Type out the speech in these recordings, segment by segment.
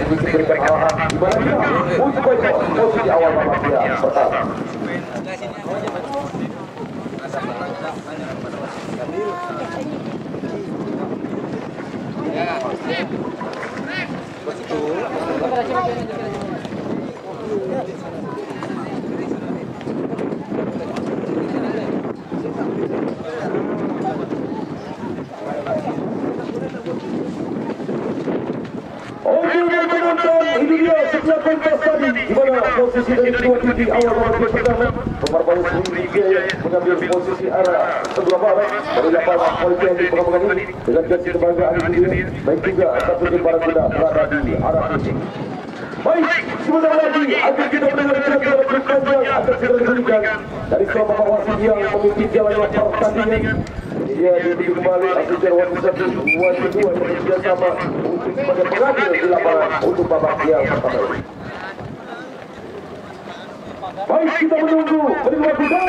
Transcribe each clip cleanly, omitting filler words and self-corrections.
sedikit berikan arahan di mana dia untuk posisi awal babak dia pertama. Ini dia setelah kontes tadi di mana posisi dari kedua tim di awal babak pertama Perbayu Sriwijaya mengambil posisi arah sebelah barat dari lapangan polisi yang di pertandingan ini dengan jersey kebanggaan ini baik juga satu tim Barakuda berada di arah ini. Baik, sebentar lagi akan kita mendengar cerita berpanjang akan segera diberikan dari kelompok wasit yang memimpin jalannya pertandingan. Dia diberi kembali asisten wasit 1, wasit 2 yang bekerjasama untuk sebagai pengadil di lapangan untuk babak yang pertama ini. Baik, kita menunggu menikmati dan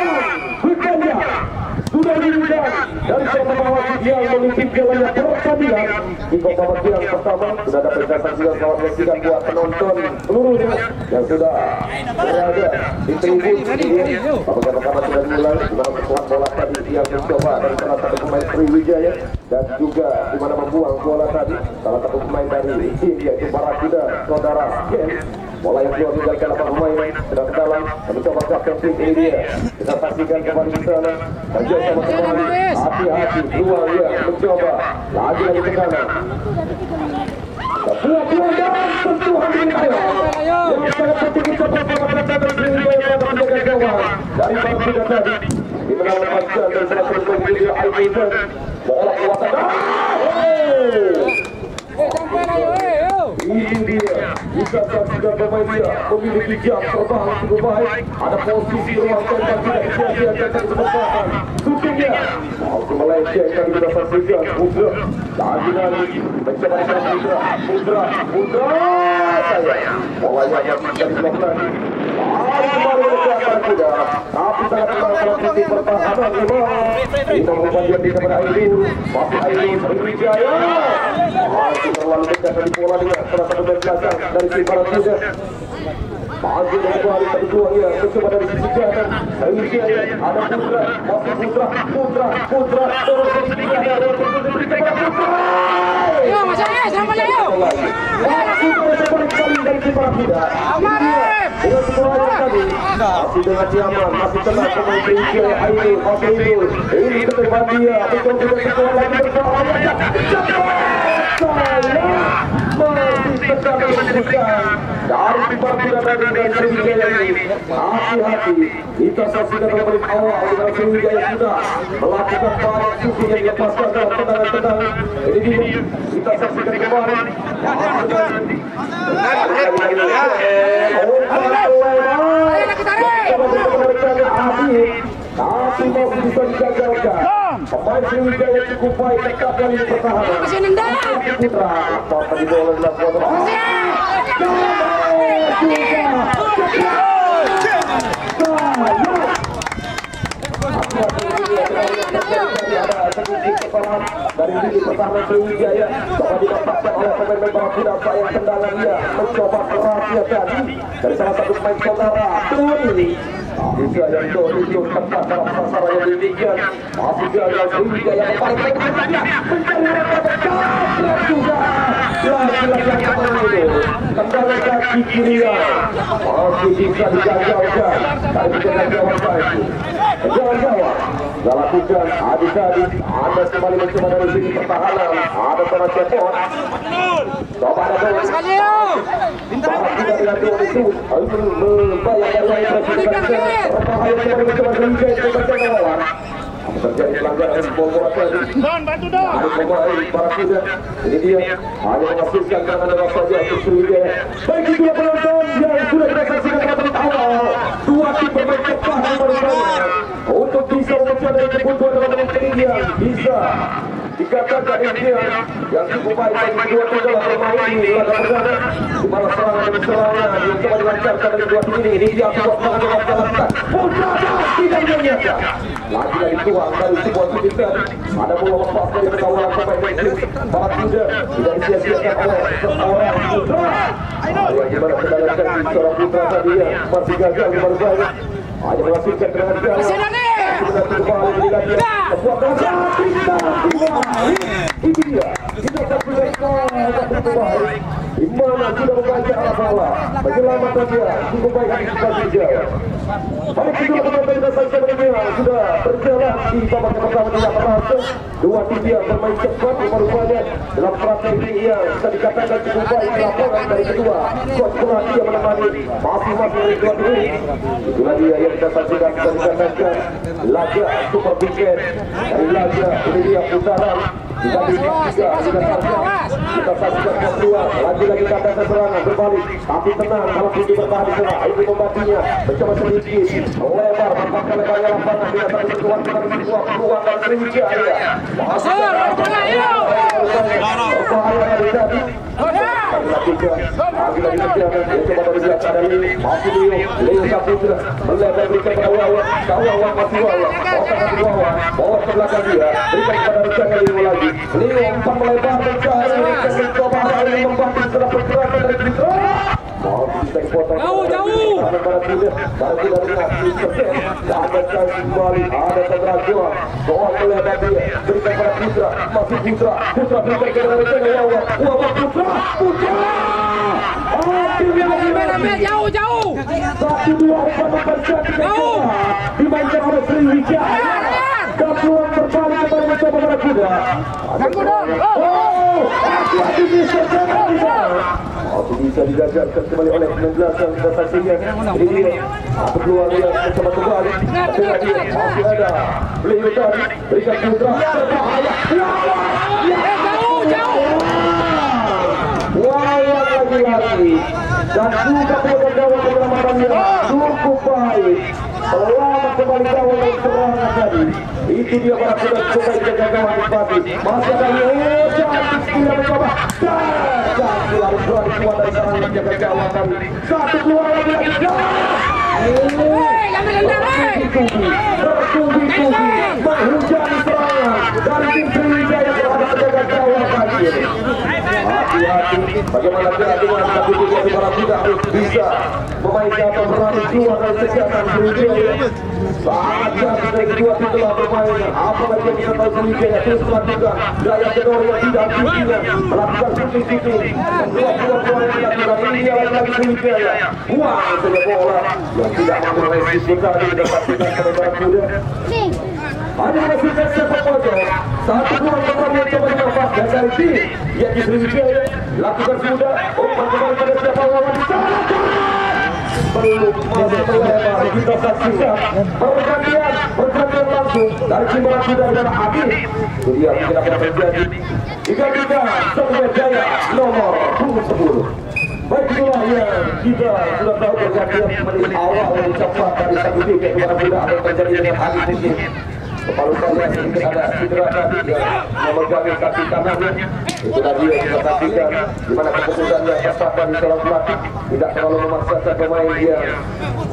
berkarya sudah diberikan dari kelompok wasit yang memimpin jalannya pertandingan di babak yang pertama. Sudah dapat saksikan selamat menyaksikan buat penonton seluruhnya yang sudah berada di tribun ini. Babak yang pertama sudah dimulai di mana setelah bola tadi yang mencoba dari salah satu pemain Sriwijaya dan juga di mana membuang bola tadi salah satu pemain dari tim yaitu Barakuda saudara Ken. Bola yang keluar meninggalkan 8 pemain sedang ke dalam dan mencoba kapten tim ini dia. Kita saksikan kembali di sana. Kerja sama kembali. Hati-hati keluar dia mencoba lagi ke kanan. Buah-buah dan sentuhan ini yang sangat penting kita berpengalaman dari Sriwijaya pada menjaga gawang dari Barakuda tadi. Di menawarkan dan salah satu pemain dia Aidan. Bola kuatan. Ini dia bisa saksikan pemain dia memiliki jam terbang cukup baik. Ada posisi ruang tembak tidak disia-siakan dari kesempatan shootingnya mampu melencengkan kita saksikan Putra lagi mencoba Putra sayang bolanya masih dari blok lagi kembali ke Barakuda tapi sangat menang posisi pertahanan kita membuat dia kepada Aidil masih Aidil Sriwijaya masih terlalu dekat dari bola dengan salah satu dari belakang dari tim Barakuda. Masih dari kembali tadi keluarnya mencoba dari sisi kanan Sriwijaya ada Putra terus Sriwijaya Yo masuk ya sama ya yo. Dari tim Barakuda. Dengan semuanya tadi masih dengan nyaman masih tenang pemain Sriwijaya Aidil ini ketepat dia mencoba sekolah lagi berbahaya masih tetap menunjukkan dari Barakuda dari Sriwijaya ini. Hati-hati kita saksikan kembali awal dengan Sriwijaya sudah melakukan banyak shooting yang dilepaskan dalam tendangan-tendangan. Ini dia kita saksikan kembali tapi masih bisa digagalkan. Pemain Sriwijaya cukup baik tetap dari pertahanan. Putra lepas tadi bola dilakukan. Dari sini pertahanan Sriwijaya coba didapatkan oleh pemain Barakuda sayang tendangan dia mencoba kerasnya tadi dari salah satu pemain saudara Tony. Bisa yang itu tepat dalam sasaran yang demikian masih gagal Sriwijaya mencari juga lagi-lagi tendangan kaki kiri masih bisa digagalkan dari penjaga gawang tadi. Jalan-jalan lakukan adik-adik Anda kembali mencoba dari sini pertahanan ada Thomas Cepot coba ada bola Barakuda dengan gol itu membayangkan lain berbahaya kembali mencoba Sriwijaya mencoba lawan terjadi pelanggaran bola tadi ada pemain Barakuda ini dia hanya menghasilkan tangan saja untuk Sriwijaya. Baik itulah penonton yang sudah kita saksikan pada awal dua tim bermain cepat bersama untuk bisa memecah dari kebutuhan dalam pertandingan bisa dikatakan ini yang cukup baik bagi kedua tim dalam bermain ini laga perdana di mana serangan demi serangan yang coba dilancarkan dari dua tim ini dia sebuah serangan yang dilaksanakan. tidak menyangka. Lagi-lagi tuang dari sebuah titik tadi. Ada bola lepas dari pengawalan pemain tim Barat Muda. Tidak disia-siakan oleh seorang putra. Yang gimana kendalikan seorang putra tadi yang masih gagal berbaik. Hanya melakukan dengan jalan. Kita kembali lagi. Sebuah gajah ini dia. Kita akan kembali. Di mana sudah membaca arah salah. Penyelamatan dia cukup baik di sebelah jauh. Pada kedua pemain saja berjalan sudah berjalan di babak pertama tidak berhasil. Dua tim yang bermain cepat rupanya dalam strategi yang bisa dikatakan cukup baik laporan dari kedua. Coach pelatih yang menemani masing-masing dari dua tim. Itulah dia yang kita saksikan dan dikatakan laga super weekend dari laga ini dia putaran. Kita saksikan kedua lagi-lagi kata serangan berbalik tapi tenang kalau ini bertahan di sana itu membantunya mencoba sedikit melebar mempatkan lebarnya lapangan tidak satu berkuat dari sebuah peluang dan Sriwijaya berbahaya dari tadi lagi-lagi kejaran dia coba dari belakang dari masih Leo Saputra melebar berikan kepada Wawan masih Wawan bawa ke belakang dia berikan kepada Rizal Leo lagi Leo umpan melebar mencari mencoba hari membantu setelah pergerakan dari Putra jauh ada kembali ada Sadrajo soal melebar dia berikan pada Putra masih Putra berikan kepada Wawan Putra jauh 1-2 umpan mempersiapkan dimainkan oleh Sriwijaya gabungan berbalik kepada mencoba pada Kuda bisa digagalkan kembali oleh 19 yang kita saksikan. Ini dia peluang yang mencoba kembali masih ada Leo tadi berikan Putra berbahaya Wawan lagi-lagi dan juga peluang gawang penyelamatannya cukup baik selamat kembali gawang dari serangan tadi itu dia para sudah coba dijaga gawang Bupati masih ada Leo cantik tidak mencoba dan harus berani keluar dari serangan menjaga gawang tadi satu keluar lagi bertubi-tubi menghujani serangan dari tim Sriwijaya terhadap penjaga gawang tadi hati-hati bagaimana keadaan tapi dia tidak bisa memainkan atau berani keluar dari tekanan Sriwijaya sangat jauh dari kedua tim telah bermain apalagi yang kita tahu Sriwijaya terus melakukan gaya kedua yang tidak tingginya melakukan shooting membuat dua-dua yang dilakukan ini lagi Sriwijaya buang saja bola yang tidak mampu resisten tadi dipastikan oleh Barat Muda hanya menghasilkan sepak pojok satu peluang kembali yang coba dimanfaatkan dari tim yang di Sriwijaya lakukan sudah umpan kembali pada siapa lawan di sana belum masih melebar kita saksikan pergantian langsung dari tim Barat Muda dan Adil itu dia tidak akan terjadi digantikan Sriwijaya nomor 10 baik itulah yang kita sudah tahu pergantian menit awal yang dicapai dari satu tim yang Barat Muda akan terjadi dengan Adil Putih kepala saya sedikit ada cedera tadi yang memegang kaki kanannya itu tadi yang kita saksikan di mana keputusan yang tepat dari seorang pelatih tidak terlalu memaksakan pemain dia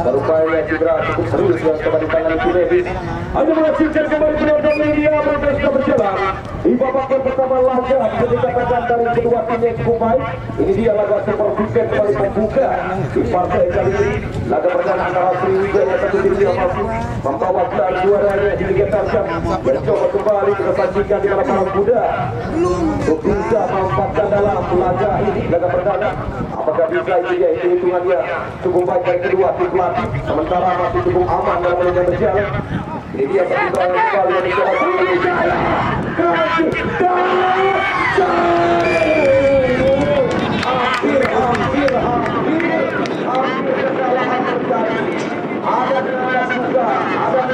rupanya cedera cukup serius yang coba ditangani tim medis hanya menghasilkan kembali penonton media berpesta berjalan di babak pertama laga bisa dikatakan dari kedua tim yang cukup baik ini dia laga super weekend kembali membuka di partai kali ini laga perdana antara Sriwijaya satu tim yang masih membawa gelar juaranya di Liga mencoba kembali kita saksikan di mana Barat Muda untuk bisa memanfaatkan dalam laga ini laga perdana apakah bisa ini dia hitungannya cukup baik dari kedua tim pelatih sementara masih cukup aman dalam laga berjalan ini dia pertandingan kembali yang mencoba Sriwijaya hampir kesalahan terjadi ada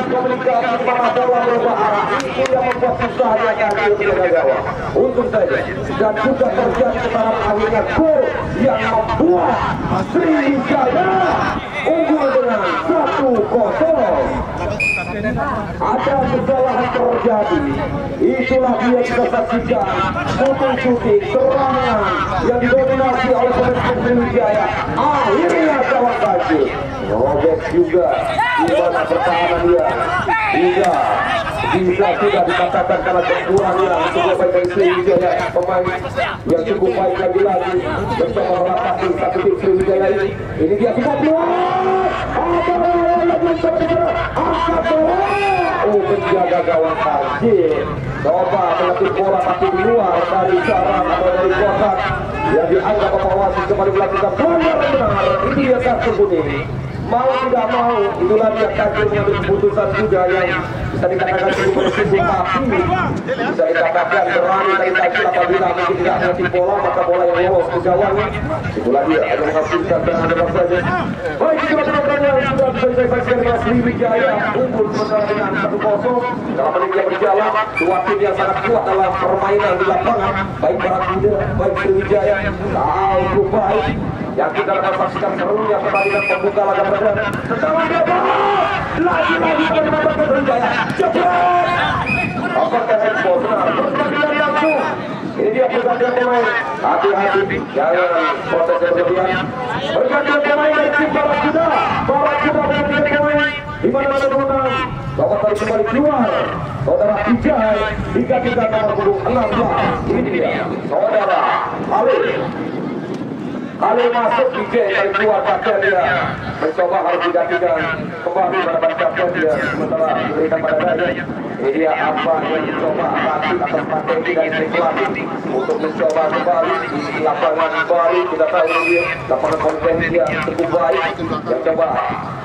komunikasi di mana bola berubah arah itu yang membuat susahnya kaki penjaga gawang untung saja dan juga terjadi kesalahan akhirnya gol yang membuat Sriwijaya unggul dengan 1-0 ada kesalahan terjadi itulah dia kita saksikan shooting serangan yang didominasi oleh pemain Sriwijaya akhirnya kawan kaki robek juga di mana pertahanan dia tidak bisa sudah dikatakan karena kekurangan yang cukup baik dari Sriwijaya. Pemain yang cukup baik lagi mencoba merapati satu tim Sriwijaya ini dia semua keluar. Penjaga gawang Tajil coba melatih bola tapi di luar dari sarang atau dari kotak yang dianggap wasit kembali melakukan pelanggaran benar. Ini dia kartu kuning. Mau tidak mau itulah dia Tajil mengambil keputusan juga yang bisa dikatakan cukup berisiko, tapi bisa dikatakan berani dari Tajil apabila mungkin tidak melatih bola maka bola yang lolos ke gawang. Itulah dia ada menghasilkan dengan depan saja. Baik, kita penontonnya sudah bisa disaksikan dengan Sriwijaya unggul sementara dengan 1-0 dalam menit yang berjalan. Dua tim yang sangat kuat dalam permainan di lapangan, baik Barakuda, baik Sriwijaya. Cukup baik yang kita dapat saksikan serunya pertandingan pembuka laga perdana. Tendangan bebas lagi-lagi mendapatkan Sriwijaya. Cepat. Apakah handball benar? Pertandingan langsung. Ini dia pergantian pemain. Hati-hati, jangan protes yang berlebihan. Pergantian pemain dari tim Barakuda. Barakuda pergantian pemain. Di mana menang? Bapak tarik kembali keluar. Saudara Ijai digantikan nomor punggung 16. Ini dia saudara Ali masuk Ijai dari keluar kapten dia. Mencoba harus digantikan kembali pada kapten dia. Sementara diberikan pada Daya. Ini dia apa yang mencoba taktik atau strategi dari pelatih untuk mencoba kembali di lapangan kembali. Kita tahu dia lapangan konvensi yang cukup baik yang coba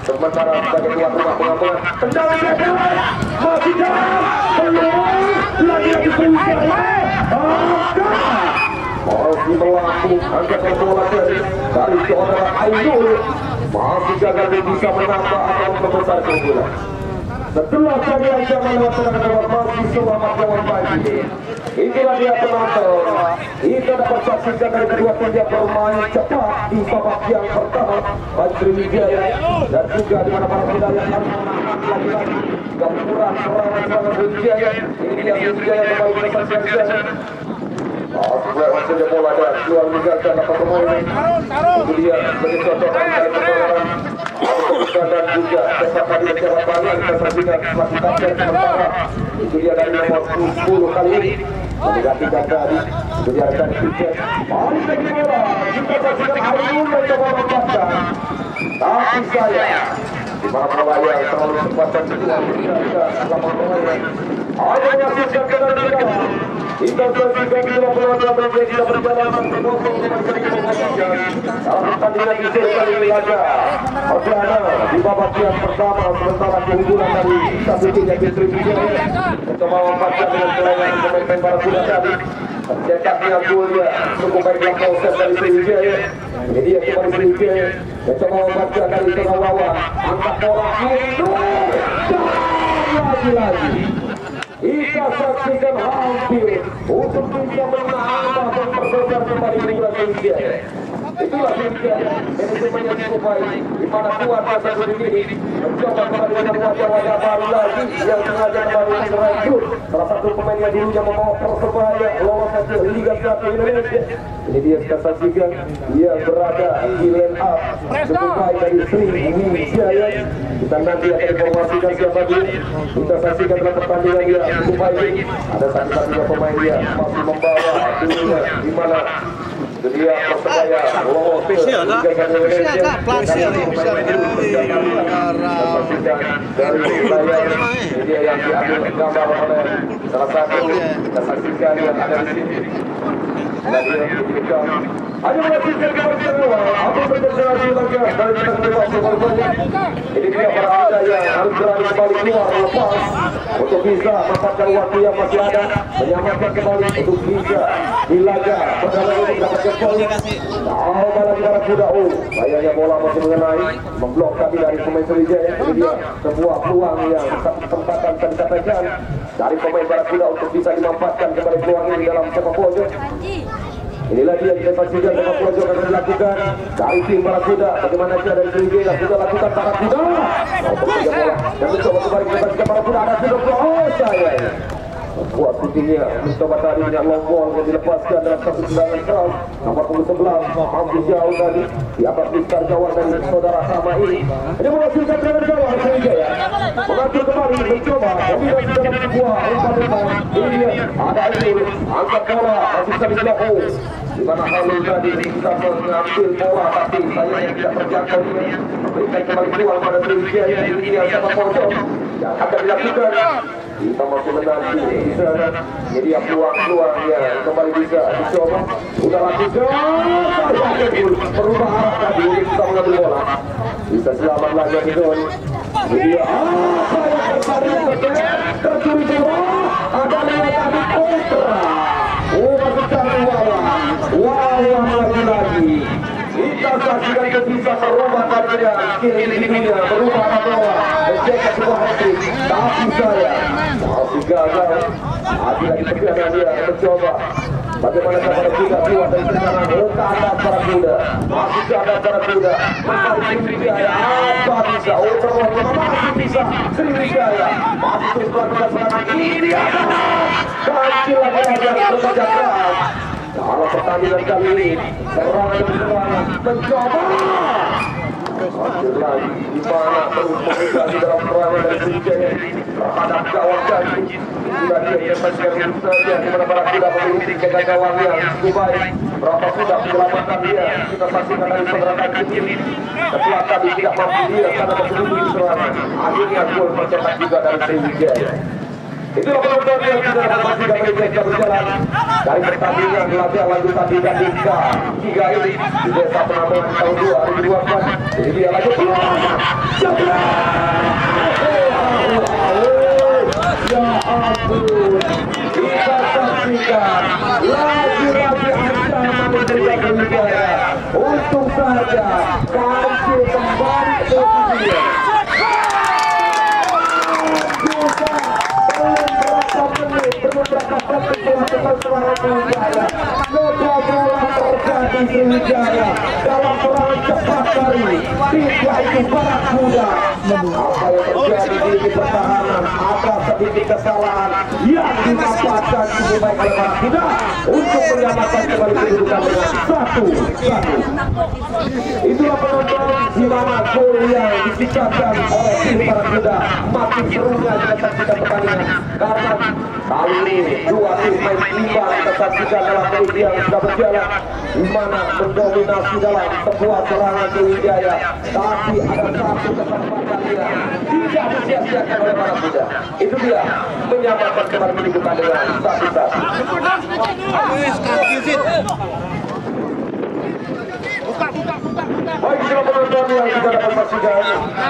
sementara sebagai tuan rumah pengapungan. Tendangan bebas masih jalan peluang lagi-lagi Sriwijaya. Masih melakukan angkatan bola dari saudara Ainul masih gagal bisa menambah atau memperbesar keunggulan. Setelah tadi ancaman melaksanakan lewat masih selamat lawan pagi. Itulah dia penonton. Kita dapat saksikan dari kedua tim yang bermain cepat di babak yang pertama. Baik Sriwijaya dan juga di mana para pemain yang harus menahan lagi-lagi gempuran serangan Sriwijaya. Ini dia Sriwijaya kembali bersaksikan. Sebuah hasilnya bola dan keluar meninggalkan dapat pemain. Itu dia sebagai contoh dari pertandingan. Dan juga cepat tadi secara banyak kita saksikan kapten sementara itu dia dari nomor 10 kali ini menggantikan tadi itu dia rekan tiket balik lagi bola kita saksikan Ainul mencoba melepaskan tapi saya di mana bola yang terlalu cepat dan keluar meninggalkan lapangan pemain hanya menghasilkan ke dalam gawang. Kita saksikan di dalam bola yang kita berjalan dalam pertandingan di seri kali ini laga perdana di babak yang pertama sementara keunggulan dari satu tim yang Sriwijaya mencoba memanfaatkan dengan serangan pemain Barakuda tadi cetaknya golnya cukup baik dalam proses dari Sriwijaya. Ini dia kembali Sriwijaya mencoba memanfaatkan dari tengah lawan angkat bola Ainul dan lagi-lagi kita saksikan hampir untuk bisa menambah dan memperbesar kembali keunggulan Sriwijaya. Itulah Sriwijaya manajemen yang cukup baik di mana kuat masa ini mencoba kembali dengan wajah-wajah baru lagi yang sengaja kembali merekrut salah satu pemain yang dulunya membawa Persebaya lolos ke Liga 1 Indonesia. Ini dia kita saksikan dia berada di line up cukup baik dari Sriwijaya. Kita nanti akan informasikan siapa dia. Kita saksikan dalam pertandingan dia cukup baik. Ada satu-satunya pemain dia masih membawa dulunya di mana dia Persebaya lolos ke Liga 1 Indonesia. Dari layar dia yang diambil gambar oleh salah satu kita saksikan yang ada di sini. Hanya melakukan kebersamaan, apa berkonsentrasi lega dari kita kedua pemain. Ini dia para anda yang harus berani kembali keluar lepas untuk bisa mendapatkan waktu yang masih ada, menyelamatkan kembali untuk bisa di laga perdana ini mendapatkan poin. Lagi Barakuda, sayangnya bola masih mengenai memblok tadi dari pemain Sriwijaya. Ini dia sebuah peluang yang kesempatan bisa dikatakan dari pemain Barakuda untuk bisa dimanfaatkan kembali peluang ini dalam sepak pojok. Inilah dia kita saksikan sepak pojok akan dilakukan dari tim Barakuda. Bagaimana cara dari Sriwijaya sudah lakukan Barakuda dan mencoba kembali kita saksikan Barakuda ada sudah saya Kuat kucingnya mencoba tadi dengan long ball yang dilepaskan dalam satu tendangan keras. Nomor punggung 11 hampir jauh tadi di atas Mister Gawang dari saudara sama ini. Ini menghasilkan tendangan gawang Sriwijaya. Mengatur kembali mencoba kombinasi dalam sebuah umpan. Ini ada itu angkat bola masih bisa dilakukan. Di mana Halil tadi bisa mengambil bola tapi sayangnya tidak terjangkau dia. Memberikan kembali keluar pada Sriwijaya. Ini dia sama pojok yang akan dilakukan. Kita masih menanti di sana. Jadi peluang-peluangnya kembali bisa dicoba. Sudah lakukan. Berubah arah tadi untuk kita mengambil bola. Bisa selamat lagi Don. Jadi tercuri bola. Ada lewat tadi kontra. Masukkan wawan lagi-lagi. Kita saksikan itu bisa merubah tadinya skill individunya, merubah bola, mencetak sebuah hat-trick. Tapi saya masih gagal. Lagi-lagi tekanan dia mencoba. Bagaimana cara kuda keluar dari tekanan tanda para kuda. Masih tanda para kuda. Kembali Sriwijaya. Apa bisa? Masih bisa. Sriwijaya masih terus melakukan serangan. Ini adalah kancil lagi bekerja keras. Kalau pertandingan kali ini serangan mencoba hasil lagi di mana terus menghindari dalam serangan dari Sriwijaya terhadap gawang tadi. Sudah dia yang menjadi saja di mana para kuda memiliki jaga gawang yang cukup baik. Berapa kuda menyelamatkan dia. Kita saksikan dari saudara kecil ini. Setelah tadi tidak mampu dia karena bersembunyi di serangan. Akhirnya gol tercetak juga dari Sriwijaya. Itulah penonton yang sudah dapat dari mereka berjalan dari pertandingan laga lanjutan di Liga 3 ini di Desa Penambangan tahun 2024. Jadi dia lagi ya ampun, kita saksikan lagi-lagi ancaman dari Sriwijaya. Untung saja kancil kembali ke dia. Sriwijaya dalam serangan cepat kali tidak itu para kuda. Apa yang terjadi di pertahanan, ada sedikit kesalahan yang dimanfaatkan cukup baik oleh para kuda untuk menyamakan kembali kedudukan dengan 1-1. Itulah penonton di mana gol yang diciptakan oleh tim para kuda. Makin serunya kita saksikan pertandingan karena kali ini dua tim main imbang kita saksikan dalam menit yang sudah berjalan, di mana mendominasi dalam sebuah serangan Sriwijaya, tapi ada satu kesempatan yang tidak disia-siakan oleh para kuda. Itu dia menyamakan kembali kedudukan dengan 1-1. Baik, semua penonton yang kita dapat saksikan,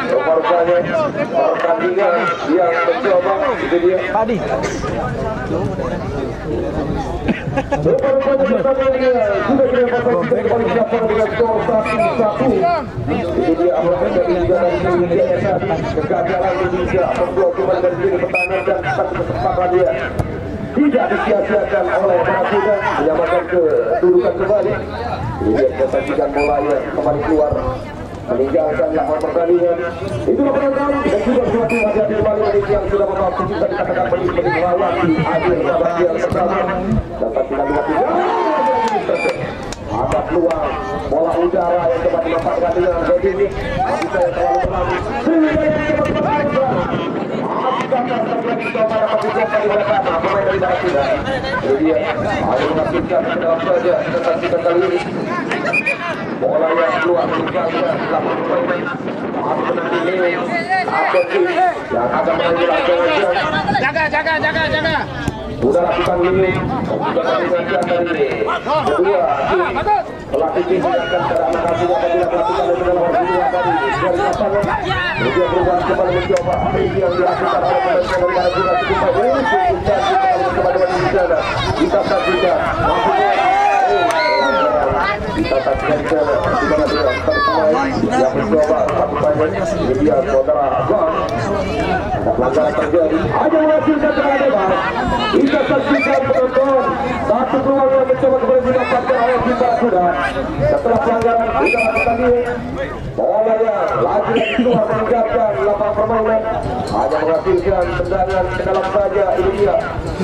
rupanya pertandingan yang mencoba itu dia tadi. Rupanya pertandingan sudah kita dapat saksikan kembali siapkan dengan skor 1-1. Itu dia awalnya dari Sriwijaya tadi, kegagalan Indonesia memblok kembali dari sini pertahanan dan satu kesempatan dia tidak disia-siakan oleh para kuda menyamakan kedudukan kembali. Ini dia kita saksikan bola yang kembali keluar meninggalkan lapangan pertandingan. Itulah penonton dan juga suatu hati-hati kembali dari yang sudah memasuki bisa dikatakan sebagai melewati akhir babak yang pertama. Dan saksikan dua tim ada peluang bola udara yang coba dimanfaatkan dengan Godini. Tapi saya terlalu berlalu. Sriwijaya yang coba dimanfaatkan. Apakah terjadi coba dapat dicoba di belakang pemain dari Barat Kuda. Jadi dia hanya mengakibatkan ke dalam saja. Kita saksikan kali ini bola yang keluar meninggalkan lapangan pemain. Harus menanti Leo atau Kim yang akan mengambil ajaran. Jaga. Sudah lakukan ini, sudah mengingatkan dari kedua pelatih tim yang akan anak asuhnya apabila melakukan dari dalam kedua tadi dari lapangan. Kemudian berubah kembali mencoba ini yang dilakukan oleh pemain dari Barat Kuda cukup baik untuk mencari kepada di sana. Kita saksikan maksudnya kita saksikan sana di mana dia satu pemain yang mencoba lakukannya dia saudara Bang. Pelanggaran terjadi, hanya menghasilkan tendangan bebas. Kita saksikan penonton saat satu peluang yang mencoba kembali didapatkan oleh tim Barakuda. Setelah pelanggaran di dalam pertandingan, bola yang lagi keluar meninggalkan lapangan permainan, hanya menghasilkan tendangan ke dalam saja. Ini dia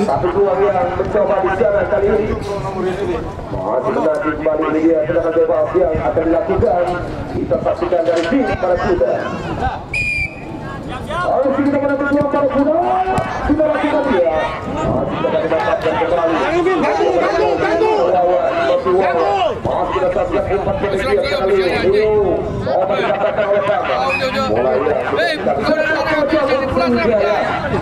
satu peluang yang mencoba di sana kali ini. Masih menanti kembali, ini dia tendangan bebas yang akan dilakukan. Kita saksikan dari tim Barakuda. Ayo kita menanti peluang Barakuda. Kita lakukan dia. Kita akan mendapatkan kembali. Masih kita saksikan umpan penekian sekali. Apa dikatakan oleh Tama. Mulai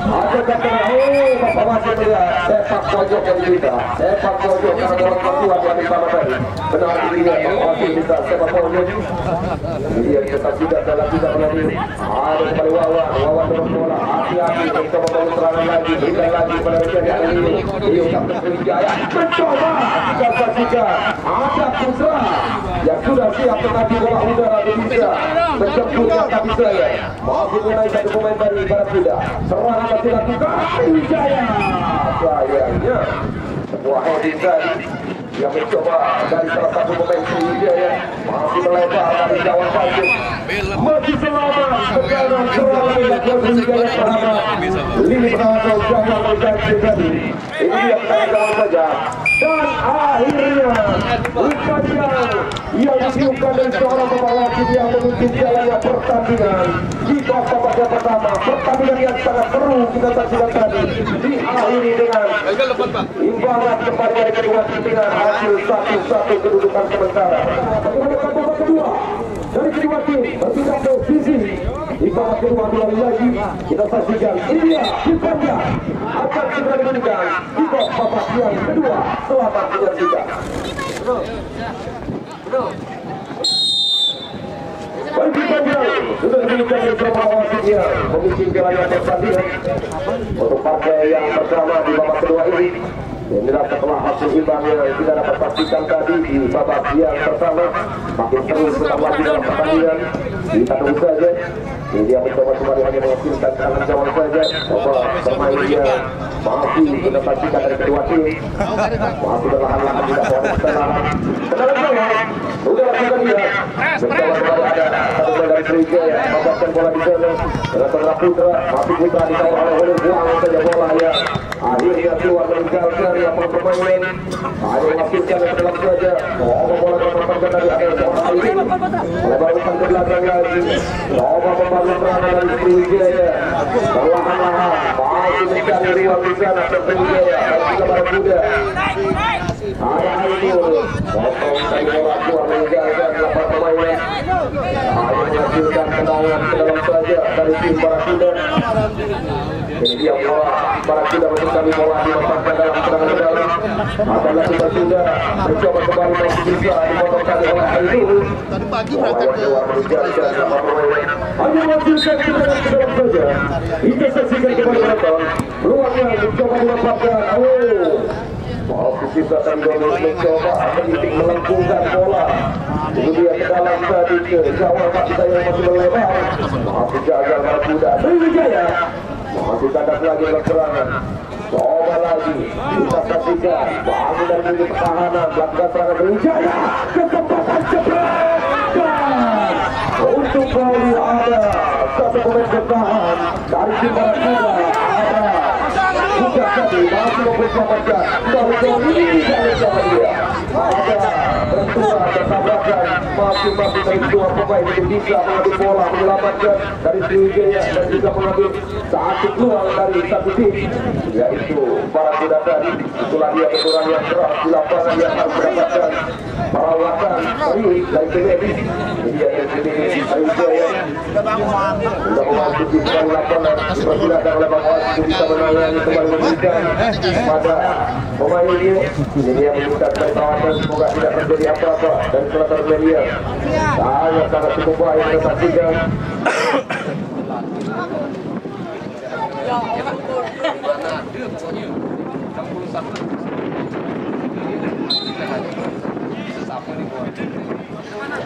ada katanya, Bapak masih melihat sepak pojok yang kita. Sepak pojok karena bola keluar dari sama tadi. Benar dilihat masih bisa sepak pojok. Dia tetap tidak dalam tidak menjadi. Ada kembali Wawan terus bola. Hati-hati mencoba bola serangan lagi. Berikan lagi pada Rizky ini. Dia Kapten Sriwijaya mencoba. Kita saksikan ada Putra yang sudah siap menagi bola udara bisa menjemput yang tak bisa ya. Masih mengenai satu pemain dari Barakuda. Serangan masih dilakukan Sriwijaya. Sayangnya sebuah heading tadi yang mencoba dari salah satu pemain Sriwijaya masih melebar dari jauh saja. Masih selamat sekarang serangan yang Sriwijaya selamat. Lini penawar jauh berganti tadi. Ini dia penawar saja. Dan akhirnya yang ditiupkan dari seorang pembawa yang memimpin jalannya pertandingan di babak pertama. Pertandingan yang sangat seru kita saksikan tadi diakhiri dengan imbangan kembali dari kedua tim dengan hasil 1-1 kedudukan sementara. Bagaimana babak kedua dari kedua tim berpindah posisi di babak kedua kembali lagi kita saksikan India Dipanjang akan segera diberikan di babak yang kedua. Selamat menyaksikan. Bagi Panjang sudah diberikan bersama wasitnya memimpin jalannya pertandingan untuk partai yang pertama di babak kedua ini. Inilah setelah hasil imbang yang tidak dapat pastikan tadi di babak yang pertama. Makin terus tetap lagi dalam pertandingan. Kita tunggu saja. Ini dia mencoba kembali hanya menghasilkan tangan jawab saja. Coba bermain dia masih kita pastikan dari kedua tim. Masih berlahan-lahan tidak boleh kesalahan. Tendangan jawab. Sudah lakukan dia. Mencoba kembali ada satu bola dari Sriwijaya. Membacakan bola di sana. Dengan Tengah Putra. Masih Putra dikawal oleh buang saja bola ya. Akhirnya keluar meninggalkan lapangan permainan. Hanya menghasilkan yang dalam saja. Bola terpapar dari akhir bola ini. Lebarkan ke belakang lagi. Coba membangun serangan dari Sriwijaya. Perlahan-lahan masih mencari ruang di sana Sriwijaya. Kalau kita Barakuda. Ada itu. Potong dari bola keluar meninggalkan lapangan permainan. Hanya menghasilkan tendangan ke dalam saja dari tim Barakuda. Ini dia bola Barakuda mencari bola dimasukkan dalam serangan ke dalam. Adalah kita sudah mencoba kembali masih bisa dipotong tadi oleh itu. Bola yang keluar meninggalkan lapangan permainan. Hanya menghasilkan tendangan ke dalam saja. Kita saksikan kembali penonton. Peluangnya mencoba dimanfaatkan. Posisi belakang Dono mencoba sedikit melengkungkan bola. Itu dia ke dalam tadi ke gawang kita yang masih melebar. Masih gagal Barakuda. Sriwijaya masih kandas lagi serangan. Coba lagi kita saksikan bangun dari lini pertahanan melakukan serangan Sriwijaya. Kesempatan cepat dan untuk kali ada satu pemain bertahan dari tim Barakuda. Bukan tadi masih memperselamatkan Barakuda ini dari zaman dia. Ada benturan bertabrakan masing-masing dari dua pemain itu bisa mengambil bola menyelamatkan dari Sriwijaya dan juga mengambil satu peluang dari satu tim yaitu Barakuda tadi. Itulah dia benturan yang keras di lapangan yang harus mendapatkan perawatan serius dari tim medis. Dia yang sendiri Sriwijaya sudah memasuki dari lapangan dipersilakan oleh Bang Wan untuk bisa menangani kembali memberikan pada pemain ini. Ini yang meminta perawatan semoga tidak terjadi apa-apa dan selatan media sangat cukup baik kita saksikan.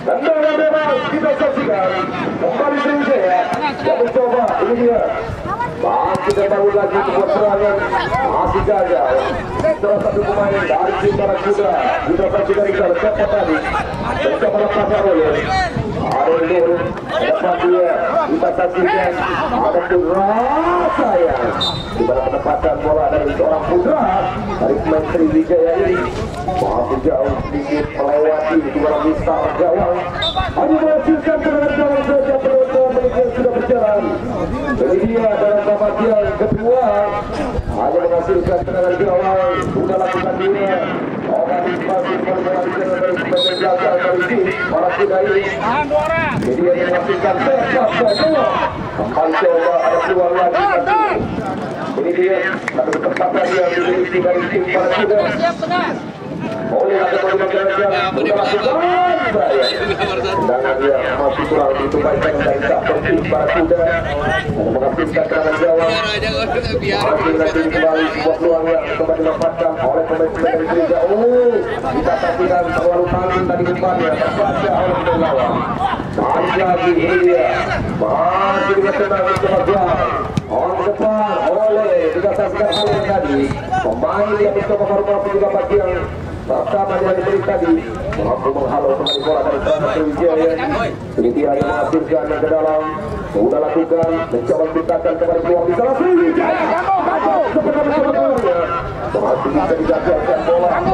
Tendangan bebas kita saksikan kembali Sriwijaya yang mencoba ini dia masih masih terbangun lagi sebuah serangan, masih gagal. Salah satu pemain dari tim Barakuda kita saksikan cepat tadi mencoba lepaskan oleh Arul. Dapat dia kita saksikan ada Putra sayang di mana penempatan bola dari seorang Putra dari pemain Sriwijaya ini masih jauh sedikit melewati di mana misal gawang hanya menghasilkan tendangan gawang saja. Penonton menit sudah berjalan. Jadi dia dalam babak yang kedua hanya menghasilkan tendangan gawang. Sudah lakukan dia organisasi perjalanan dari sebagai gagal dari tim Barakuda ini. Jadi dia menghasilkan sepak bola. Kembali coba ada keluar lagi. Ini dia satu kesempatan yang dimiliki dari tim Barakuda. Oleh ada pembinaan sudah lakukan saya. Tendangan dia masih kurang begitu baik dari tim Barakuda. Menghasilkan tendangan gawang. Masih nanti kembali sebuah peluang yang kembali dimanfaatkan oleh pemain Sriwijaya. Kita saksikan terlalu tanggung tadi umpannya terbaca oleh pemain lawan. Balik lagi ini dia. Masih dengan tenang mencoba gawang. Orang depan oleh kita saksikan hal yang tadi. Pemain yang mencoba formasi juga bagian pertama yang diberi tadi mampu menghalau kembali bola dari serangan Sriwijaya. Jadi dia yang menghasilkan yang ke dalam sudah lakukan mencoba menciptakan kembali peluang di salah Sriwijaya. Sebenarnya mencoba masih bisa digagalkan bola di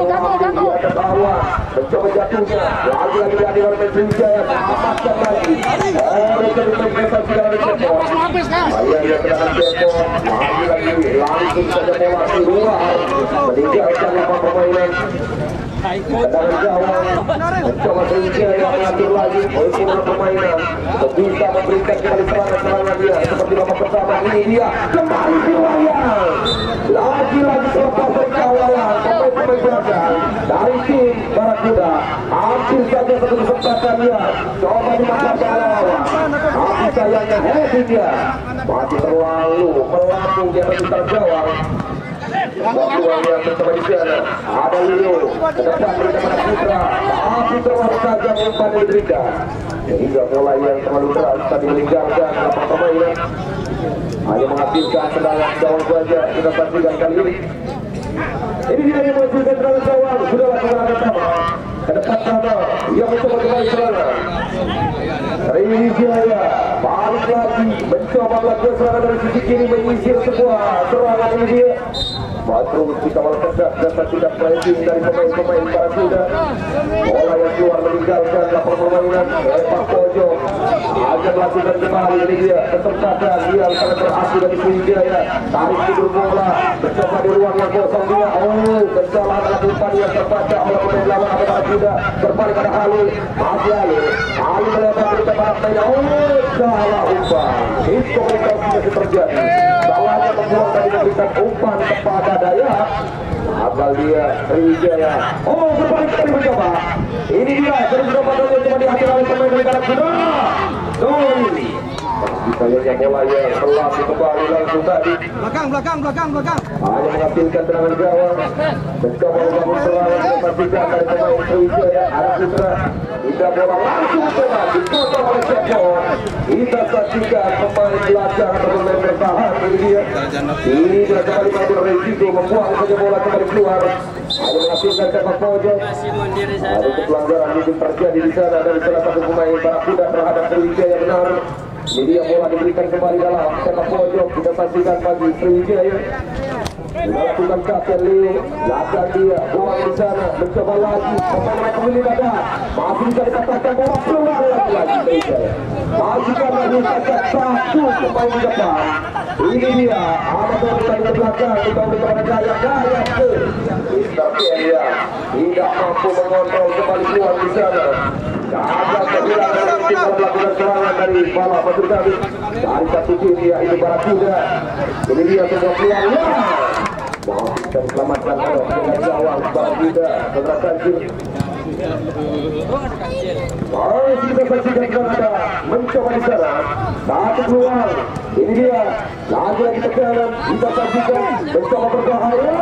atas awal mencoba jatuhnya lagi-lagi dari oleh Sriwijaya amatkan lagi mereka diperkesat dari Cepot ayahnya tendangan Cepot lagi-lagi langsung saja bola keluar meninggalkan lapangan permainan. Tendangan gawang mencoba Sriwijaya mengatur lagi oleh permainan untuk bisa memberikan kembali serangan-serangan dia seperti babak pertama. Ini dia kembali dilayang lagi-lagi selepas kawalan pemain-pemain belakang dari tim Barakuda. Hampir saja satu kesempatan dia coba dimanfaatkan lawan, tapi sayangnya heading dia masih terlalu melambung di atas bintang gawang. Waktu yang mencoba di sana ada Leo ke depan bersama Putra, tapi terlalu saja umpan diberikan sehingga bola yang terlalu keras tadi meninggalkan lapangan permainan. Hanya menghasilkan tendangan gawang saja. Kita saksikan kali ini. Ini dia yang menghasilkan tendangan gawang. Sudah lakukan pertama ke depan sana yang mencoba kembali serangan. Sriwijaya balik lagi mencoba melakukan serangan dari sisi kiri menyisir sebuah serangan. Ini dia Badrul dikawal ketat dan tidak pressing dari pemain-pemain Barakuda. Bola yang keluar meninggalkan lapangan permainan. Lepas pojok akan melakukan kembali. Ini dia kesempatan dia sangat berhasil dari Sriwijaya. Tarik tidur bola mencoba di ruang yang kosong dia. Kesalahan umpan yang terbaca oleh pemain lawan Barakuda. Berbalik pada Halil. Masih Halil melebar ke depan mainan. Salah umpan. Miskomunikasi masih terjadi. Salahnya membuang dari memberikan umpan kepada Dayat. Abal dia Sriwijaya. Berbalik tadi mencoba. Ini dia terus mencoba cuma dihasil oleh pemain dari Barakuda. Sayangnya bola yang telah kembali langsung tadi. Belakang. Hanya menghasilkan tendangan gawang. Mencoba membangun serangan memastikan dari pemain Sriwijaya. Ada Putra. Tidak bola langsung coba dipotong oleh Cepot. Kita saksikan pemain belakang atau pemain bertahan. Ini dia. Ini dia kembali mengambil resiko membuang saja bola kembali keluar. Hanya menghasilkan sepak pojok. Ada pelanggaran yang terjadi di sana dari salah satu pemain Barakuda terhadap Sriwijaya benar. Ini dia bola diberikan kembali dalam sepak pojok. Kita saksikan bagi Sriwijaya. Melakukan kapten Leo, belakang dia, bola di sana, mencoba lagi, pemain pemilih dada, masih bisa dikatakan bola keluar lagi Sriwijaya. Masih kan lagi saja satu pemain di depan. Ini dia, ada bola dari belakang, kita kepada Dayat ke. Tapi dia tidak mampu mengontrol kembali keluar di sana. Gagal kehilangan dari tim melakukan serangan dari bola Badrul David. Dari satu tim dia itu Barakuda. Ini dia sebuah peluangnya. Kita selamatkan oleh dengan gawang Barakuda. Saudara Kancil. Kita saksikan ada mencoba di sana. Satu peluang Ini dia lagi tekanan kita saksikan bersama berbahaya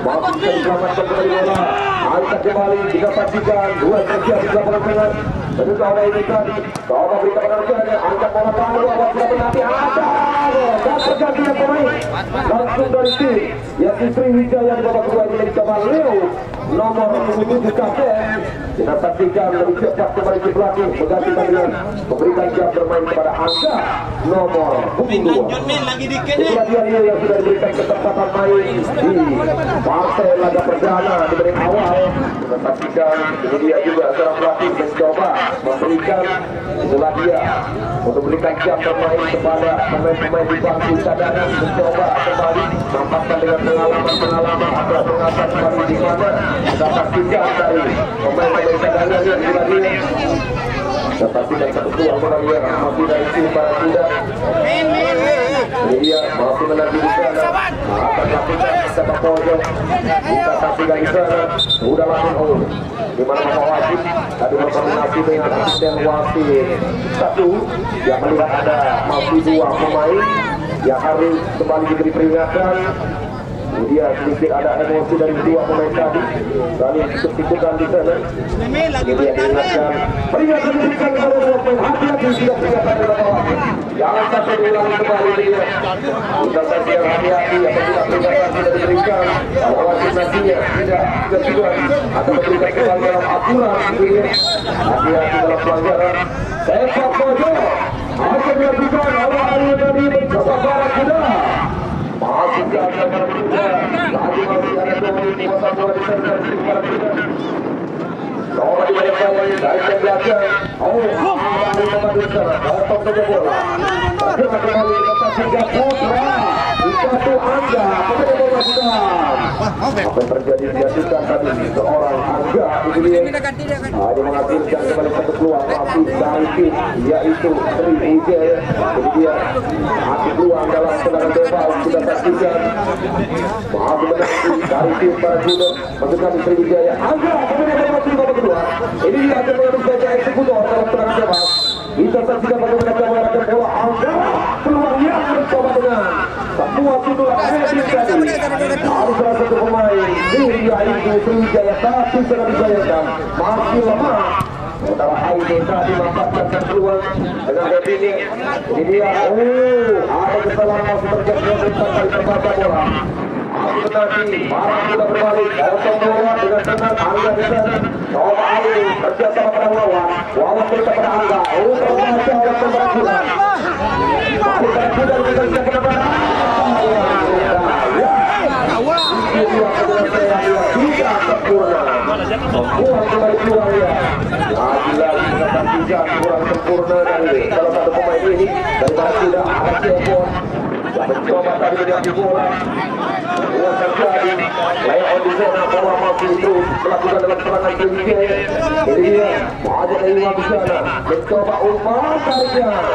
masih bisa diselamatkan kembali bola. Angkat kembali kita saksikan dua terjadi di lapangan tengah. Tentu coba ini tadi coba berikan pengaruhnya angkat bola baru awal tidak menanti ada dan pergantian pemain langsung dari tim yakni Sriwijaya di babak kedua ini coba Leo nomor 7 kapten. Kita saksikan lebih cepat kembali ke belakang menggantikan dengan memberikan jam bermain kepada angka nomor 22. Itulah dia yang sudah diberikan kesempatan main di partai laga perdana di menit awal. Kita saksikan ini dia juga seorang pelatih mencoba memberikan itulah dia untuk memberikan jam bermain kepada pemain-pemain di bangku cadangan mencoba kembali nampakkan dengan pengalaman atau pengasan kembali di mana kita saksikan dari pemain-pemain cadangan yang itulah dia. Kita saksikan satu peluang kembali masih dari tim para kuda. Ini dia masih menanti di sana akan lakukan sepak pojok. Kita saksikan di sana sudah langsung di mana Mama Wajib tadi berkoordinasi dengan asisten wasit satu yang melihat ada masih dua pemain yang harus kembali diberi peringatan. Dia sedikit ada emosi dari dua pemain tadi saling ikut-ikutan di sana. Ini dia diingatkan peringatan diberikan kepada dua pemain, hati-hati tidak peringatan di bawah jangan sampai diulangi kembali dia. Kita saja hati-hati apabila peringatan tidak diberikan kalau wasit nantinya tidak kejuan atau memberikan kembali dalam aturan dia. Hati-hati dalam pelanggaran sepak pojok akan dilakukan oleh Arya tadi mencoba barat kuda. Masih gagal para kuda, lagi masih ada domin di masa bola disertai para kuda. Coba dibayar-bayar dari belakang. Kembali memadurkan, potong saja bola. Bagaimana kembali Persija Putra. Itu Angga, kepada bola sudah. Apa yang terjadi dijatuhkan tadi seorang Angga itu dia. Dia menghasilkan kembali satu peluang masih dari tim yaitu Sriwijaya. Jadi dia masih peluang dalam tendangan bebas sudah saksikan. Masih menanti dari tim para kuda mendekati Sriwijaya. Angga kemudian bermaju babak kedua. Ini dia akan mengambil sebagai eksekutor dalam tendangan bebas. Kita saksikan bagaimana dia mengarahkan bola. Angga peluang yang mencoba dengan semua sundulan heading tadi. Harus salah satu pemain yaitu Sriwijaya tapi sudah disayangkan masih lemah. Sementara Aini tadi memanfaatkan peluang dengan heading. Ini dia. Ada kesalahan masih terjadi tentang kali terbaca bola. Masih menanti para sudah berbalik potong bola dengan tenang Angga di sana. Coba Aini kerja sama pada Wawan. Wawan berita pada Angga. Terbaca oleh pemain bola. Masih terkuda dengan kerja pada tidak sempurna. Membuang kembali keluar ya. Lagi-lagi kita kurang sempurna dari salah satu pemain ini daripada tidak ada Cirebon yang mencoba tadi dengan bola. Yang terjadi Leon di sana bola masih terus melakukan dalam serangan Sriwijaya. Ini dia Maja Dewa di sana mencoba umpan tarikan.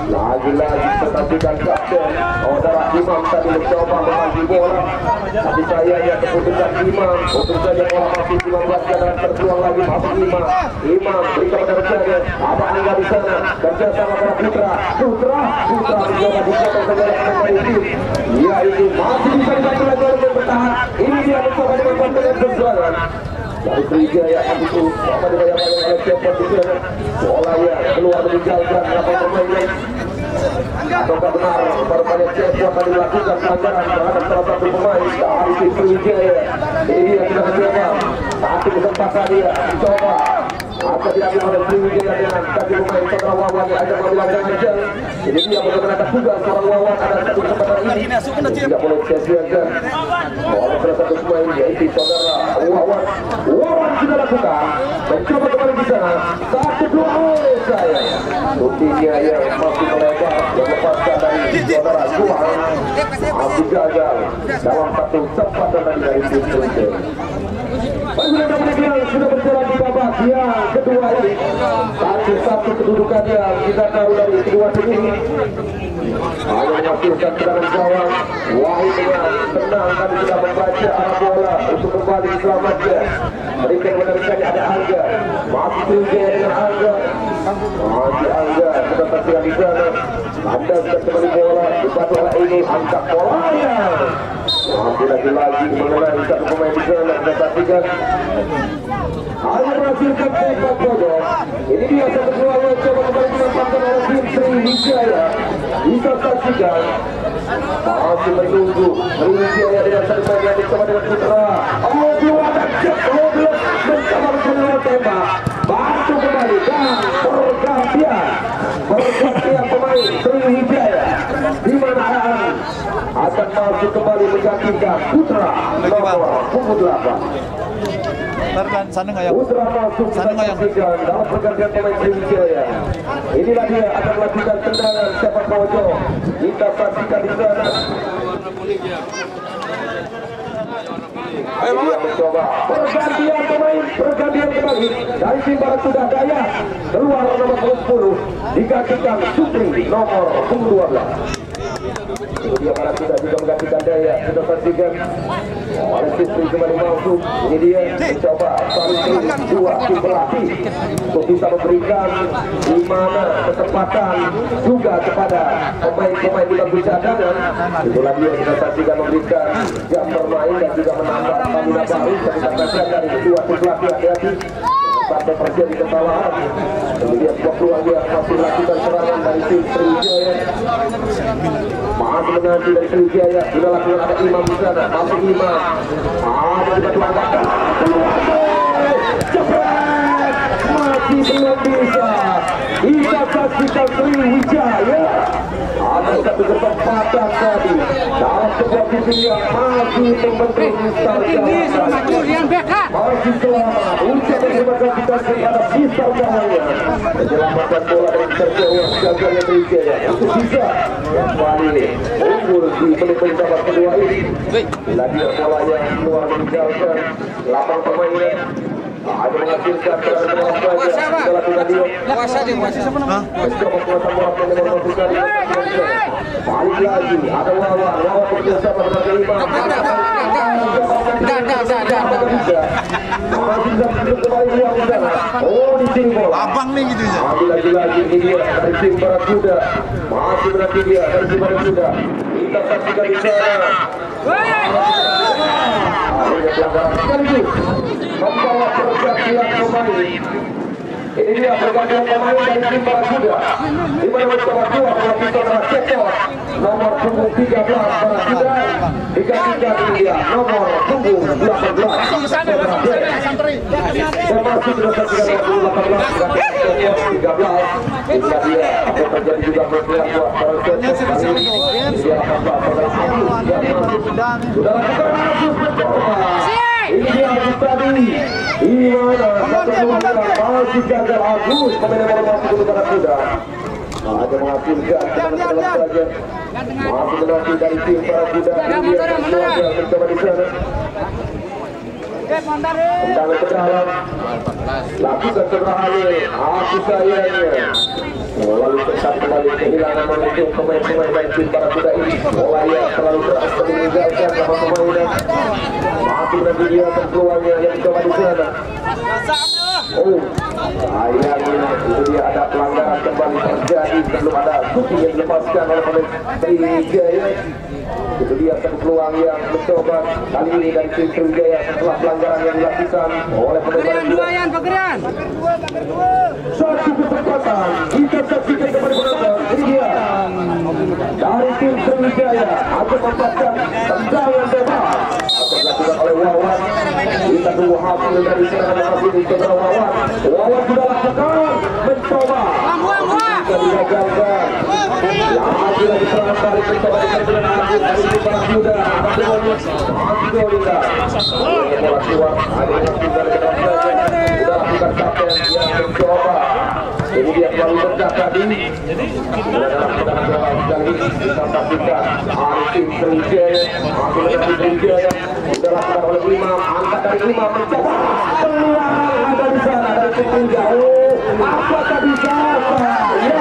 Lagi-lagi perhatikan kapten saudara Imam tadi mencoba mengambil bola, tapi sayangnya keputusan Imam untuk saja bola masih 15 dan terbuang lagi masuk Imam berikan pada rencana ada Angga di sana kerja sama para Putra mencoba dipotong segala pemain tim dia ini masih bisa dibantu lagi oleh bertahan. Ini dia mencoba dengan bantuan berjualan dari Sriwijaya itu apa dibayar-bayar oleh siapa di sana bola ya keluar meninggalkan lapangan pemain. Ataukah benar baru banyak siapa tadi melakukan pelanggaran terhadap salah satu pemain dari Sriwijaya. Ini dia sudah mencoba satu kesempatan dia mencoba akan diambil oleh Sriwijaya dengan kaki pemain saudara Wawan yang ajak mengambil lancar. Ini dia bagaimana juga seorang Wawan ada satu kesempatan ini tidak boleh sia-siakan oleh salah satu pemain yaitu saudara Wawan sudah lakukan mencoba kembali di sana satu dua saya rutinnya yang masih melebar yang lepaskan dari saudara Juan masih gagal dalam satu kesempatan dari tim Sriwijaya. Sudah berjalan di babak yang kedua ini. Satu kedudukannya kita tahu dari kedua tim ini. Hanya menghasilkan serangan gawang. Wahid dengan tenang tadi sudah membaca arah bola untuk kembali diselamatkan. Mereka menerima ada Angga. Masih Sriwijaya dengan Angga. Masih Angga sudah tersiap di sana. Anda sudah kembali bola dibantu oleh ini angkat bolanya. Masih lagi mengenai satu pemain di sana kita saksikan. Hanya menghasilkan tembak bodoh. Ini dia satu peluang coba kembali dimanfaatkan oleh tim Sriwijaya. Kita saksikan. Masih menunggu Sriwijaya dengan satu pemain yang dicoba dengan Putra. Oh, belum ada cek, belum mencoba peluang tembak. Bantu kembali dan pergantian pemain Sriwijaya. Di mana akan masuk kembali menggantikan Putra nomor 8. Kan sana nggak yang Putra masuk dalam pergantian pemain Sriwijaya. Inilah dia akan melakukan tendangan sepak pojok. Kita saksikan di sana. Ayo mencoba pergantian pemain, pergantian kembali dari tim Barakuda Daya keluar nomor 10 digantikan Supri nomor 12. Kemudian Barakuda juga menggantikan Daya. Kita saksikan oleh Supri kembali masuk. Ini dia mencoba saling dua tim pelatih untuk bisa memberikan di mana kesempatan juga kepada pemain-pemain di bangku cadangan. Itulah dia kita saksikan memberikan jam bermain dan juga menambah stamina baru. Kita saksikan dari dua tim pelatih hati-hati sampai terjadi kesalahan. Kemudian sebuah peluang yang masih melakukan serangan dari tim Sriwijaya. Masih menanti dari Sriwijaya. Sudah lakukan ada Imam di sana. Masuk Imam. Ada juga pelanggaran. Jepret. Masih belum bisa. Kita saksikan Sriwijaya. Ada satu kesempatan tadi dalam sebuah TV yang masih membentuk Mister Jawanya. Masih selamat. Ucap terima kasih kepada Mister Jawanya. Menyelamatkan bola dari Mister Jawanya gagalnya Sriwijaya untuk bisa kembali unggul di menit babak kedua ini. Bila dia bola yang keluar meninggalkan lapang permainan. Ada menghasilkan Kuasa siapa nama? balik lagi ada Wawan bekerjasama dengan Imam. Oh, di sini bola abang nih gitu ya. lagi ini dia dari tim Barakuda. Masih menanti dia dari tim Barakuda. Kita saksikan di sana. Ada pelanggaran sekaligus membawa pergantian pemain. Ini dia pergantian pemain dari tim Barakuda. Di mana mencoba dua melakukan Raketos nomor 13 Barakuda digantikan dia nomor 18. Dan masih sudah saksikan nomor 18 13. Inilah dia akan terjadi juga pergantian buat Barakuda. Dia akan sudah lakukan ini dia Agus tadi. Di mana satu peluang masih gagal Agus pemain nomor 10 Barakuda. Ada menghasilkan teman-teman saja. Masih menanti dari tim Barakuda. Ini dia mencoba di sana. Tendangan ke dalam. Lakukan serangan Agus sayangnya. Lalu tetap kembali kehilangan momentum pemain-pemain dari tim Barakuda ini. Bola yang terlalu keras meninggalkan sama pemainnya. Masih nanti dia terkeluarnya yang dicoba di sana. Oh, sayangnya itu dia ada pelanggaran kembali terjadi sebelum ada shooting yang dilepaskan oleh pemain Sriwijaya. Itu dia satu peluang yang mencoba kali ini dari tim Sriwijaya setelah pelanggaran yang dilakukan oleh pemain Barakuda. Satu kesempatan kita saksikan kepada penonton. Ini dia dari tim Sriwijaya akan mendapatkan tendangan bebas akan dilakukan oleh Wawan. Kita tunggu hasil dari serangan masih di kepada Wawan. Wawan sudah lakukan mencoba tidak digagalkan. Lagi lagi serangan balik mencoba dikatakan Agus dari tim Barakuda. Masih Golinda bola keluar. Ada yang tinggal ke dalam sudah lakukan kapten yang mencoba Ini dia terlalu dekat tadi. Dalam sekali kita saksikan Arifin Sriwijaya masih menjadi Sriwijaya sudah lakukan oleh Imam, angkat dari Imam mencoba peluang ada di sana dari pinggir jauh. Apakah bisa? Ya.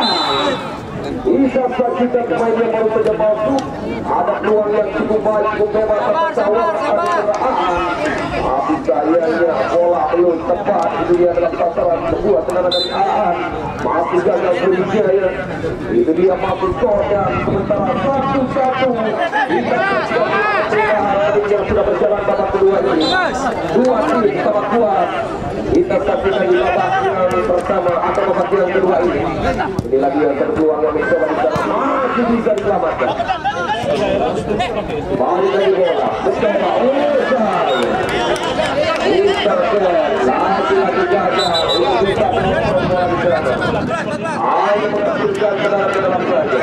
Bisa saksikan pemain yang baru saja masuk. Ada peluang yang cukup baik, cukup bebas. Tapi sayangnya bola belum tepat. Itu dia dalam sasaran sebuah tendangan dari Aan. Masih gagal Sriwijaya. Itu dia mampu dan sementara 1-1. Yang sudah berjalan babak kedua ini. Dua tim sama kuat. Kita saksikan di babak yang pertama atau babak yang kedua ini. Ini lagi yang terpeluang yang mencoba di sana masih bisa diselamatkan. Balik lagi bola, mencoba usai. Interkel, lagi gagal. Untuk bisa mencoba di sana. Ayo menghasilkan kendaraan saja.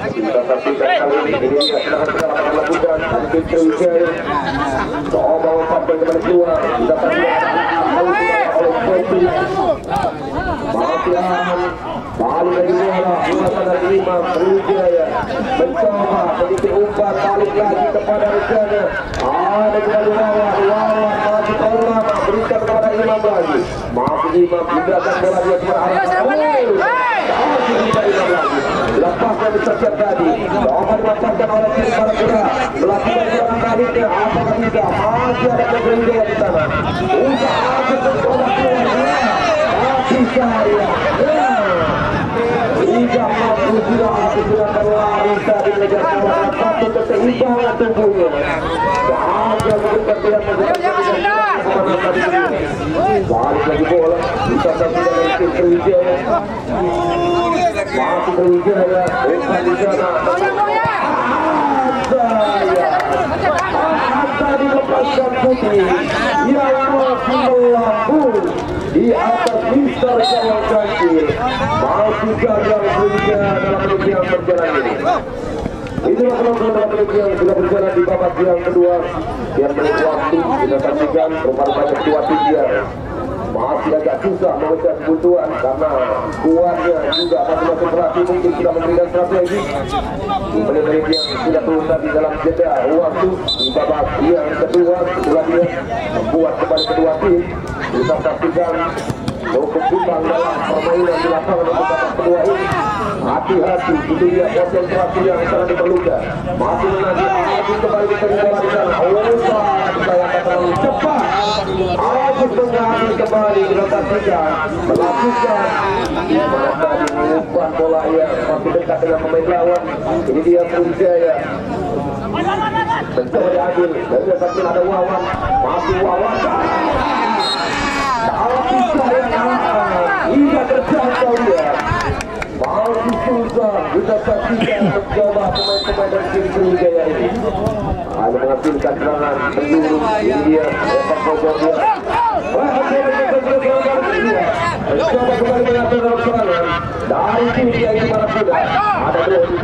Kita saksikan kali ini dia sedang melakukan Arifin Sriwijaya. Coba umpan kembali keluar. Kita saksikan balik dari bola buatan dari Imam Sriwijaya mencoba sedikit umpan balik lagi kepada rekannya. Ada kembali Wawan masih lama berikan kepada Imam lagi. Masih Imam gunakan bola dia kepada masih bisa Imam lagi. Lepasnya disersiap tadi. Coba dimanfaatkan oleh tim Marapura. Melakukan serangan baliknya. Apakah bisa? Masih ada Sriwijaya di sana. Usaha mencoba keluar. Bisa ya. Liga mampu sudah berlari tadi mengejar kawan satu keseimbangan tubuhnya. Gagal memberikan pilihan balik lagi bola. Bisa saksikan dari tim Sriwijaya. Masih Sriwijaya. Bukan di sana. Tadi lepaskan putih yang masih melambung di atas Mister Gawang kaki. Masih gagal Sriwijaya dalam menit yang berjalan ini. Inilah penonton dalam menit yang sudah berjalan di babak yang kedua. Yang menit waktu kita saksikan rupa-rupanya ketua tim dia masih agak susah mengejar kebutuhan karena kuatnya juga masing-masing pelatih mungkin sudah memberikan strategi. Menit yang sudah turun tadi dalam jeda waktu di babak yang kedua setelah dia membuat kembali kedua tim. Kita saksikan cukup timbang dalam permainan di lapangan untuk babak kedua ini. Hati-hati, itu dia konsentrasi yang sangat diperlukan. Masih menanti Agus kembali diberi bola di sana. Disayangkan terlalu cepat. Agus mengambil kembali kita saksikan melakukan mana tadi mengumpan bola yang masih dekat dengan pemain lawan. Ini dia Sriwijaya. Mencoba diambil dari samping ada Wawan. Masih Wawan. Tapi sayang tidak terjangkau dia. Masih susah kita saksikan mencoba pemain-pemain dari tim Sriwijaya ini. Hanya menghasilkan serangan menurun. Ini dia Evan Bogor dia. Mencoba kembali mengatur dalam serangan dari tim dia ini Marapura. Ada gol.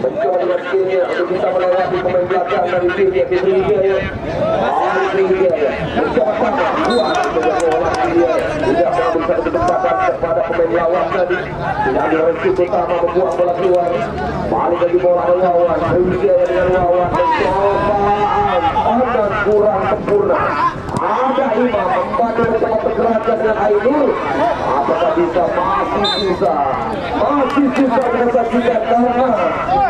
Mencoba dengan skillnya untuk bisa melewati pemain belakang dari tim dia di Sriwijaya. Sriwijaya mencoba sama kuat menjaga bola dia. Tidak mengambil satu kesempatan kepada pemain lawan tadi. Tidak ambil resiko utama membuang bola keluar. Balik lagi bola oleh Wawan. Sriwijaya dengan Wawan. Mencobaan akan kurang sempurna. Ada Imam membantu mencoba pergerakan dengan Ainul. Apakah bisa? Masih susah kita saksikan karena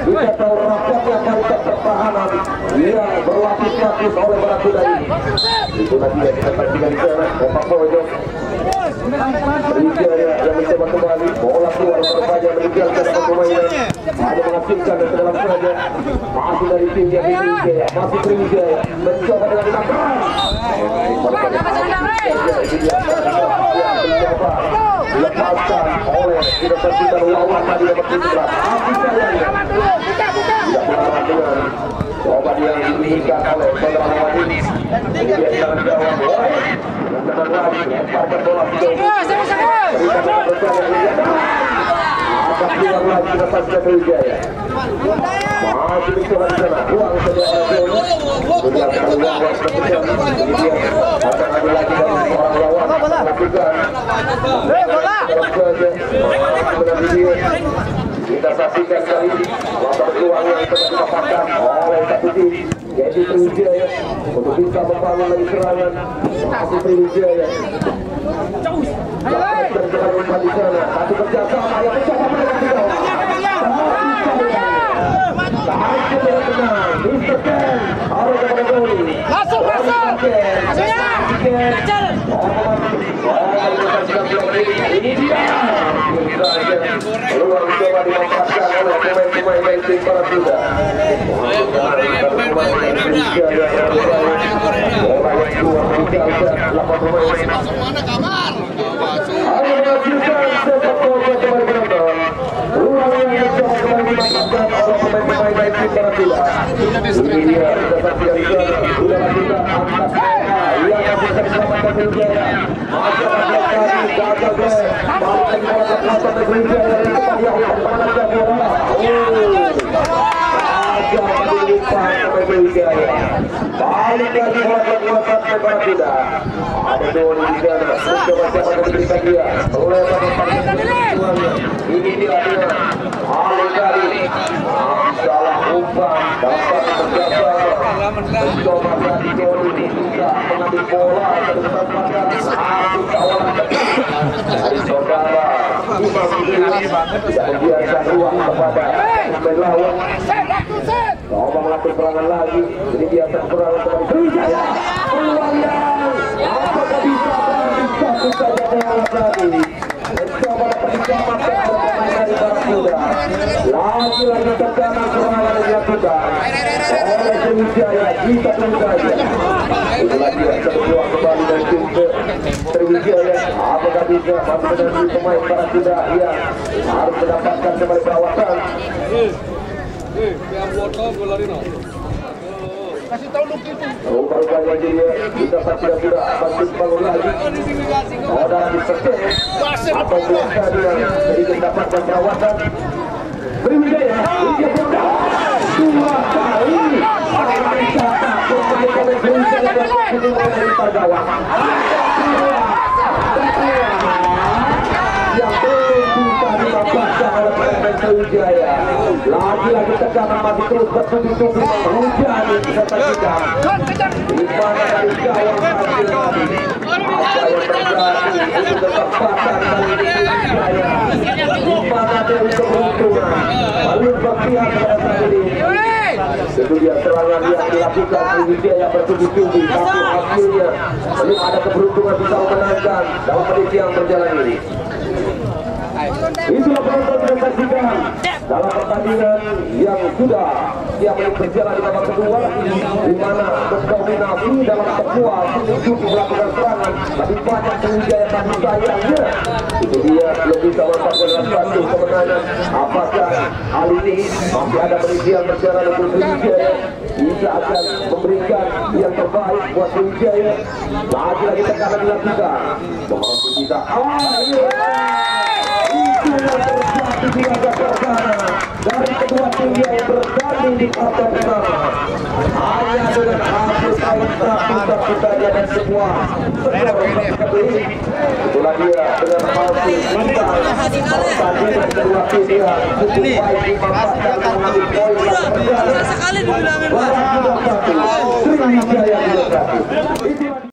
kita tahu rapatnya kualitas pertahanan yang berlapis-lapis oleh Marapura ini. Itu tadi yang kita saksikan di sana. Evan Bogor Sriwijaya yang mencoba kembali bola keluar berbahaya meninggalkan permainan. Hanya menghasilkan ke dalam saja. Masih dari tim yang Sriwijaya. Masih Sriwijaya mencoba dengan tangan. Mencoba dilepaskan oleh kita saksikan Wawan tadi dapat diberat. Tapi sayangnya tidak berlawan dengan coba dia diberikan oleh saudara Wawan ini. Dia sangat jauh. Tenang lagi, lemparkan bola. Ada keluar lagi ke atas Sriwijaya. Masih mencoba di sana, ruang saja kemudian keluar akan ada lagi dari seorang lawan melakukan kita saksikan kali ini latar ruang yang telah didapatkan oleh satu tim yaitu Sriwijaya untuk bisa membangun lagi serangan masih Sriwijaya. Dan umpan di sana satu kerjasama yang mencoba mendekati gawang. Tahan benar, Mr. Ken harus kepada Doni. Masuk. Ini dia. Peluang coba dimanfaatkan oleh pemain-pemain main tim Barakuda. Balik lagi buat Barakuda. Ada Doni di sana. Coba siapa yang diberikan dia. Ini dia. Balik lagi. Salah umpan. Dapat kerjasama. Mencoba dari Doni juga mengambil bola dari tempat satu kawalan dari saudara. Imam tidak membiarkan ruang kepada pemain lawan. Coba melakukan serangan lagi. Ini biasa serangan kembali Sriwijaya. Peluangnya. Apakah bisa satu saja bola tadi? Mencoba diselamatkan oleh pemain dari Barakuda. Lagi-lagi tekanan serangan yang dilakukan oleh Sriwijaya. Kita tunggu saja. Itu lagi yang terjuang kembali dari tim Sriwijaya. Apakah bisa masih menjadi pemain Barakuda yang harus mendapatkan kembali perawatan? Kasih tahu Luki itu. Upaya lagi dia, kita tidak masih bangun lagi. Ada dipercaya atau biasa dia sedikit mendapatkan perawatan. Sriwijaya, dia berada 2 kali. Pemain Sriwijaya dari gawang. Yang bisa dimanfaatkan oleh pemain Sriwijaya. Lagi-lagi tekanan masih terus bertubi-tubi hujan kita saksikan. Di mana dari gawang hasil tadi apa yang terjadi untuk kesempatan dari Sriwijaya. Di mana dari keberuntungan lalu berpihak pada saat ini. Itu dia serangan yang dilakukan Sriwijaya bertubi-tubi, tapi hasilnya belum ada keberuntungan bisa memenangkan dalam edisi yang berjalan ini. Itulah penonton yang saksikan dalam pertandingan yang sudah siap berjalan di babak kedua, di mana berdominasi dalam semua tim melakukan serangan, tapi banyak Sriwijaya kasih sayangnya. Itu dia belum bisa mendapatkan satu kemenangan. Apakah kali ini masih ada penelitian berjalan untuk Sriwijaya bisa akan memberikan yang terbaik buat Sriwijaya? Lagi-lagi tekanan dilakukan. Memang bisa. Itulah terjadi di laga perdana dari kedua tim yang bertanding di babak pertama. Hanya dengan hasil saling satu saja dan semua itulah dia dengan hasil kita pertandingan kedua tim yang cukup baik dimanfaatkan mengambil poin laga perdana. Barakuda 1, Sriwijaya 2.